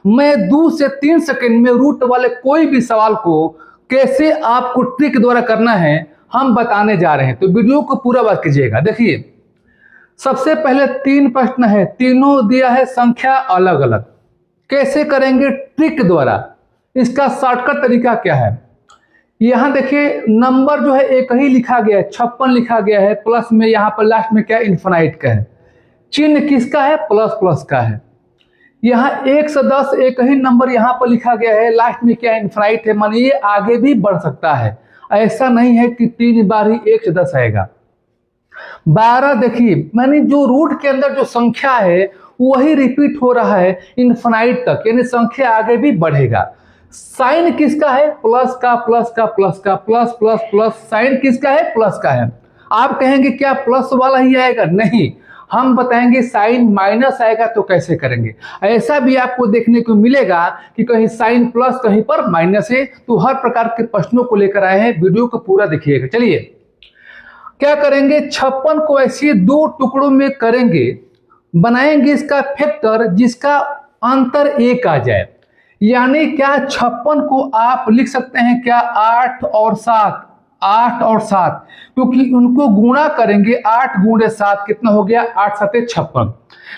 मैं 2 से 3 सेकंड में रूट वाले कोई भी सवाल को कैसे आपको ट्रिक द्वारा करना है हम बताने जा रहे हैं, तो वीडियो को पूरा बात कीजिएगा। देखिए, सबसे पहले 3 प्रश्न है, तीनों दिया है संख्या अलग अलग। कैसे करेंगे ट्रिक द्वारा, इसका शॉर्टकट तरीका क्या है। यहाँ देखिए नंबर जो है एक ही लिखा गया है, 56 लिखा गया है, प्लस में यहाँ पर लास्ट में क्या इन्फिनाइट का है, चिन्ह किसका है, प्लस प्लस का है। यहाँ 1 से 10 एक ही नंबर यहाँ पर लिखा गया है, लास्ट में क्या इन्फिनाइट है, मानिए ये आगे भी बढ़ सकता है, ऐसा नहीं है कि 3 बार ही 1 से 10 आएगा। 12 देखिए, मैंने जो रूट के अंदर जो संख्या है वही रिपीट हो रहा है इन्फिनाइट तक, यानी संख्या आगे भी बढ़ेगा। साइन किसका है, प्लस का, प्लस का, प्लस का, प्लस प्लस प्लस, साइन किसका है, प्लस का है। आप कहेंगे क्या प्लस वाला ही आएगा, नहीं, हम बताएंगे साइन माइनस आएगा तो कैसे करेंगे। ऐसा भी आपको देखने को मिलेगा कि कहीं साइन प्लस कहीं पर माइनस है, तो हर प्रकार के प्रश्नों को लेकर आए हैं, वीडियो को पूरा देखिएगा। चलिए क्या करेंगे, 56 को ऐसे 2 टुकड़ों में करेंगे, बनाएंगे इसका फैक्टर जिसका अंतर 1 आ जाए, यानी क्या 56 को आप लिख सकते हैं क्या 8 और 7, 8 और 7, क्योंकि उनको गुणा करेंगे, 8 गुणे 7 कितना हो गया, 8 7 56।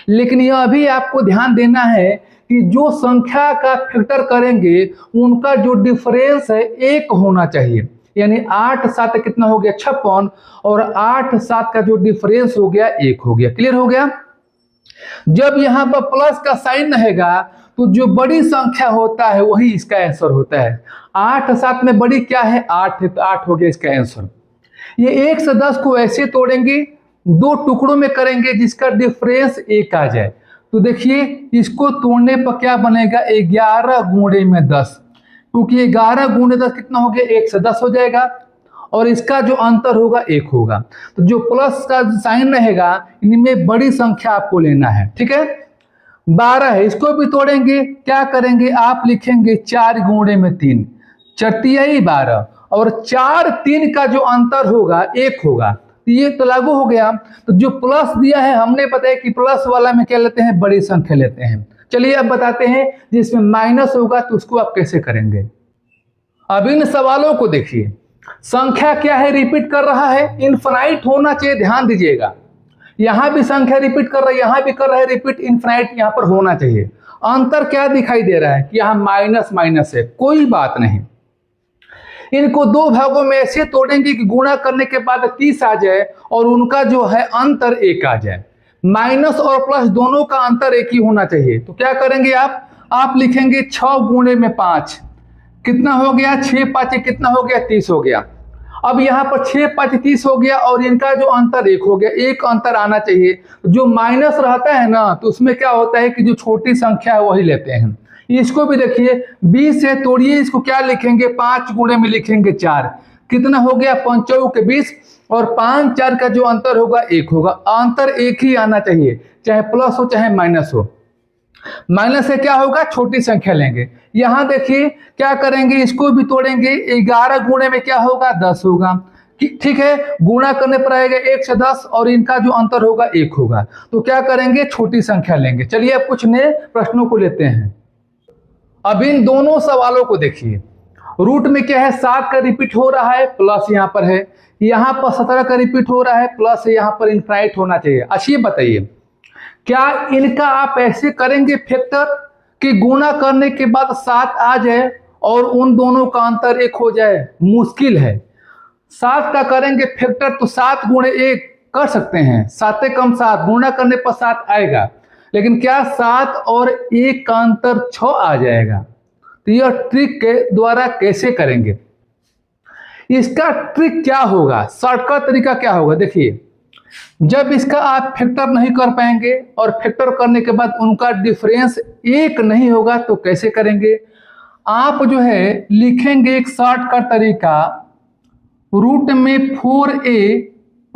लेकिन यह भी आपको ध्यान देना है कि जो संख्या का फैक्टर करेंगे उनका जो डिफरेंस है 1 होना चाहिए, यानी 8 7 कितना हो गया 56 और 8 7 का जो डिफरेंस हो गया 1 हो गया। क्लियर हो गया। जब यहाँ पर प्लस का साइन रहेगा तो जो बड़ी संख्या होता है वही इसका आंसर होता है। 8 7 में बड़ी क्या है, 8 है, तो 8 हो गया इसका आंसर। ये 1 से 10 को ऐसे तोड़ेंगे, 2 टुकड़ों में करेंगे जिसका डिफरेंस 1 आ जाए, तो देखिए इसको तोड़ने पर क्या बनेगा, 11 गुणे में 10, क्योंकि 11 गुणे 10 कितना हो गया, 1 से 10 हो जाएगा, और इसका जो अंतर होगा 1 होगा। तो जो प्लस का साइन रहेगा इनमें बड़ी संख्या आपको लेना है, ठीक है। 12 है, इसको भी तोड़ेंगे, क्या करेंगे, आप लिखेंगे 4 गुणे में 3, 4 12, और 4 3 का जो अंतर होगा 1 होगा, तो ये तो लागू हो गया। तो जो प्लस दिया है हमने बताया कि प्लस वाला में क्या लेते हैं, बड़ी संख्या लेते हैं। चलिए अब बताते हैं जिसमें माइनस होगा तो उसको आप कैसे करेंगे। अब इन सवालों को देखिए, संख्या क्या है, रिपीट कर रहा है, इनफिनाइट होना चाहिए, ध्यान दीजिएगा। यहां भी संख्या रिपीट कर रहा है, यहां भी कर रहा है रिपीट, इनफिनाइट यहां पर होना चाहिए। अंतर क्या दिखाई दे रहा है कि यहां माइनस माइनस है, कोई बात नहीं। इनको 2 भागों में ऐसे तोड़ेंगे कि गुणा करने के बाद 30 आ जाए और उनका जो है अंतर 1 आ जाए। माइनस और प्लस दोनों का अंतर 1 ही होना चाहिए, तो क्या करेंगे आप लिखेंगे 6 गुणे में 5, कितना हो गया, 6 5 कितना हो गया, 30 हो गया। अब यहाँ पर 6 5 30 हो गया और इनका जो अंतर 1 हो गया, 1 अंतर आना चाहिए। जो माइनस रहता है ना तो उसमें क्या होता है कि जो छोटी संख्या है वही लेते हैं। इसको भी देखिए 20 से तोड़िए, इसको क्या लिखेंगे, 5 गुणे में लिखेंगे 4, कितना हो गया, 5 चौके 20, और 5 4 का जो अंतर होगा 1 होगा। अंतर 1 ही आना चाहिए, चाहे प्लस हो चाहे माइनस हो। माइनस से क्या होगा, छोटी संख्या लेंगे। यहां देखिए क्या करेंगे, इसको भी तोड़ेंगे, 11 गुणे में क्या होगा, 10 होगा, ठीक है। गुणा करने पर आएगा 1 से 10 और इनका जो अंतर होगा 1 होगा, तो क्या करेंगे, छोटी संख्या लेंगे। चलिए अब कुछ नए प्रश्नों को लेते हैं। अब इन दोनों सवालों को देखिए, रूट में क्या है, 7 का रिपीट हो रहा है, प्लस यहाँ पर है, यहाँ पर 17 का रिपीट हो रहा है, प्लस यहाँ पर इनफिनाइट होना चाहिए। अच्छा ये बताइए, क्या इनका आप ऐसे करेंगे फैक्टर कि गुणा करने के बाद 7 आ जाए और उन दोनों का अंतर 1 हो जाए, मुश्किल है। 7 का करेंगे फैक्टर तो 7 गुणे 1 कर सकते हैं, 7 कम 7, गुणा करने पर 7 आएगा, लेकिन क्या 7 और 1 का अंतर 6 आ जाएगा। तो यह ट्रिक के द्वारा कैसे करेंगे, इसका ट्रिक क्या होगा, शॉर्टकट तरीका क्या होगा। देखिए जब इसका आप फैक्टर नहीं कर पाएंगे और फैक्टर करने के बाद उनका डिफरेंस 1 नहीं होगा तो कैसे करेंगे, आप जो है लिखेंगे एक शॉर्टकट तरीका, रूट में 4a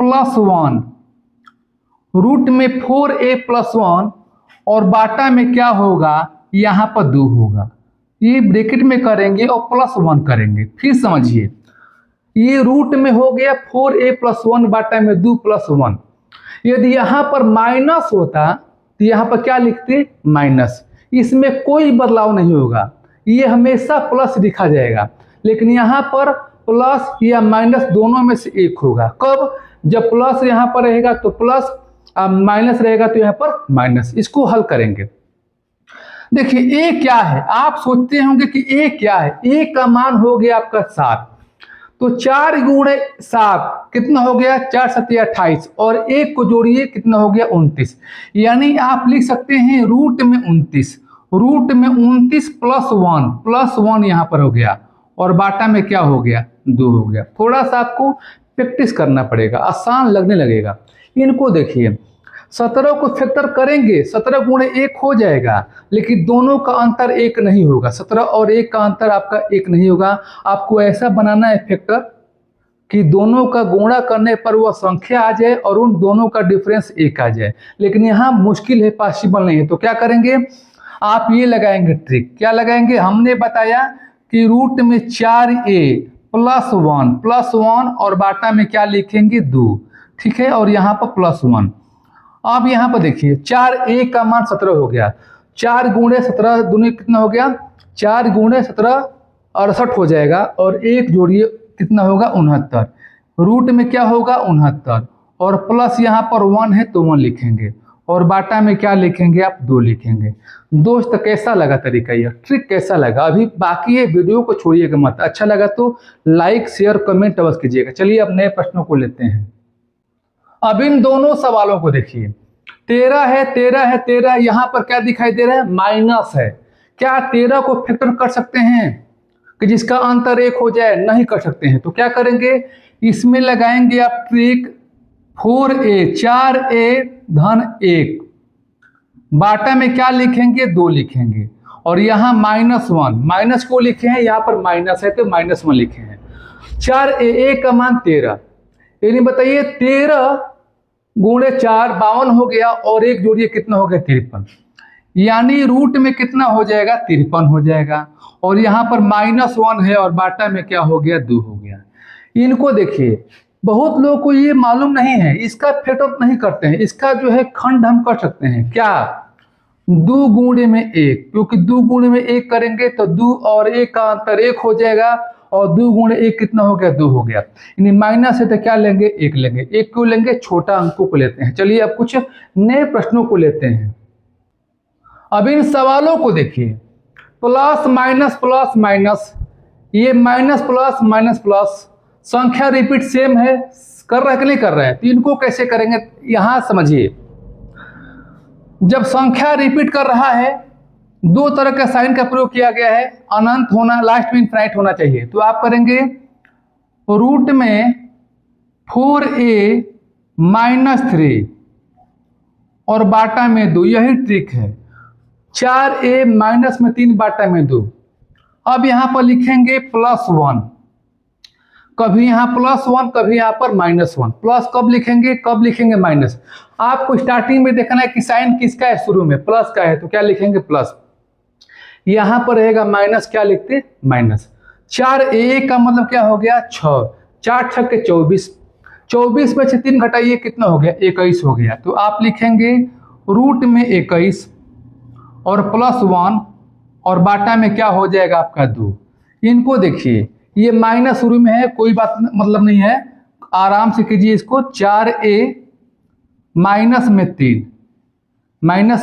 + 1, रूट में 4a + 1 और बाटा में क्या होगा, यहाँ पर 2 होगा, ये ब्रैकेट में करेंगे और +1 करेंगे। फिर समझिए, ये रूट में हो गया 4a + 1 बाटा में 2 + 1। यदि यहाँ पर माइनस होता तो यहाँ पर क्या लिखते, माइनस, इसमें कोई बदलाव नहीं होगा, ये हमेशा प्लस लिखा जाएगा। लेकिन यहाँ पर प्लस या माइनस दोनों में से एक होगा। कब? जब प्लस यहाँ पर रहेगा तो प्लस, माइनस रहेगा तो यहाँ पर माइनस। इसको हल करेंगे। देखिए ए क्या है, आप सोचते होंगे कि ए क्या है। ए का मान हो गया आपका 7, तो 4 गुणे 7 कितना हो गया? 4 7 28, और एक को जोड़िए कितना हो गया? 29। यानी आप लिख सकते हैं रूट में 29, रूट में 29 प्लस 1 यहाँ पर हो गया, और बाटा में क्या हो गया? 2 हो गया। थोड़ा सा आपको प्रैक्टिस करना पड़ेगा, आसान लगने लगेगा। इनको देखिए, 17 को फैक्टर करेंगे, 17 गुणे 1 हो जाएगा, लेकिन दोनों का अंतर 1 नहीं होगा। 17 और 1 का अंतर आपका 1 नहीं होगा। आपको ऐसा बनाना है फैक्टर कि दोनों का गुणा करने पर वह संख्या आ जाए और उन दोनों का डिफरेंस 1 आ जाए। लेकिन यहाँ मुश्किल है, पॉसिबल नहीं है। तो क्या करेंगे आप? ये लगाएंगे ट्रिक। क्या लगाएंगे? हमने बताया कि रूट में 4a प्लस 1 और बाटा में क्या लिखेंगे? 2। ठीक है, और यहाँ पर +1। अब यहाँ पर देखिए 4a का मान 17 हो गया, 4 गुणे 17 दूनी कितना हो गया? 4 गुणे 17 68 हो जाएगा, और 1 जोड़िए कितना होगा? 69। रूट में क्या होगा? 69, और प्लस यहाँ पर 1 है तो 1 लिखेंगे, और बाटा में क्या लिखेंगे आप? 2 लिखेंगे। दोस्त कैसा लगा तरीका, यह ट्रिक कैसा लगा? अभी बाकी है, वीडियो को छोड़िएगा मत। अच्छा लगा तो लाइक शेयर कमेंट अवश्य कीजिएगा। चलिए अब नए प्रश्नों को लेते हैं। अब इन दोनों सवालों को देखिए, 13 है 13 है 13, यहाँ पर क्या दिखाई दे रहा है? माइनस है। क्या 13 को फैक्टर कर सकते हैं कि जिसका अंतर 1 हो जाए? नहीं कर सकते हैं। तो क्या करेंगे? इसमें लगाएंगे आप ट्रिक 4a 4a धन 1, बाटा में क्या लिखेंगे? 2 लिखेंगे, और यहाँ -1, माइनस को लिखे हैं, यहाँ पर माइनस है तो -1 लिखे हैं। 4a का मान 13, यानी बताइए 13 गुणे 4 52 हो गया, और 1 जोड़िए कितना हो गया? 53। यानी रूट में कितना हो जाएगा? 53 हो जाएगा, और यहाँ पर -1 है, और बाटा में क्या हो गया? 2 हो गया। इनको देखिए, बहुत लोगों को ये मालूम नहीं है, इसका फैक्टर नहीं करते हैं। इसका जो है खंड हम कर सकते हैं। क्या? 2 गुणे में 1, क्योंकि 2 गुणे में 1 करेंगे तो 2 और 1 का अंतर 1 हो जाएगा, और 2 गुणे 1 कितना हो गया? 2 हो गया। यानी माइनस है तो क्या लेंगे? 1 लेंगे। 1 क्यों लेंगे? छोटा अंकों को लेते हैं। चलिए अब कुछ नए प्रश्नों को लेते हैं। अब इन सवालों को देखिए, प्लस माइनस, ये माइनस प्लस, संख्या रिपीट सेम है, कर रहा है कि नहीं कर रहा है? तो इनको कैसे करेंगे यहाँ समझिए। जब संख्या रिपीट कर रहा है, 2 तरह का साइन का प्रयोग किया गया है। अनंत होना, लास्ट में इनफाइनाइट होना चाहिए। तो आप करेंगे रूट में 4a -3 और बाटा में 2, यही ट्रिक है। 4a माइनस में 3 बाटा में 2। अब यहाँ पर लिखेंगे +1, कभी यहाँ +1 कभी यहाँ पर -1। प्लस कब लिखेंगे? कब लिखेंगे माइनस? आपको स्टार्टिंग में देखना है कि साइन किसका है, शुरू में प्लस का है, तो क्या लिखेंगे? प्लस। यहाँ पर रहेगा माइनस, क्या लिखते? माइनस। 4a का मतलब क्या हो गया? 6, 4 6 के 24, 24 में से 3 घटाइए कितना हो गया? 21 हो गया। तो आप लिखेंगे रूट में 21 और +1, और बाटा में क्या हो जाएगा आपका? 2। इनको देखिए, ये माइनस शुरू में है, कोई बात मतलब नहीं है, आराम से कीजिए इसको। 4a माइनस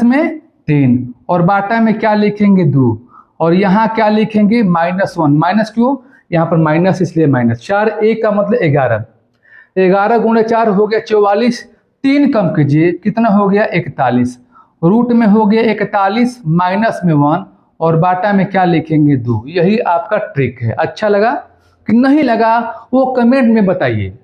में 3 और बाटा में क्या लिखेंगे? 2, और यहाँ क्या लिखेंगे? -1। माइनस क्यों? यहाँ पर माइनस इसलिए माइनस। 4a का मतलब 11, 11 गुणे 4 हो गया 44, 3 कम कीजिए कितना हो गया? 41। रूट में हो गया 41, माइनस में 1, और बाटा में क्या लिखेंगे? 2। यही आपका ट्रिक है। अच्छा लगा कि नहीं लगा वो कमेंट में बताइए।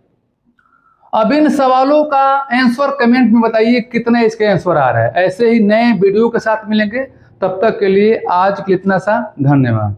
अब इन सवालों का आंसर कमेंट में बताइए कितने इसके आंसर आ रहा है। ऐसे ही नए वीडियो के साथ मिलेंगे, तब तक के लिए आज के इतना सा धन्यवाद।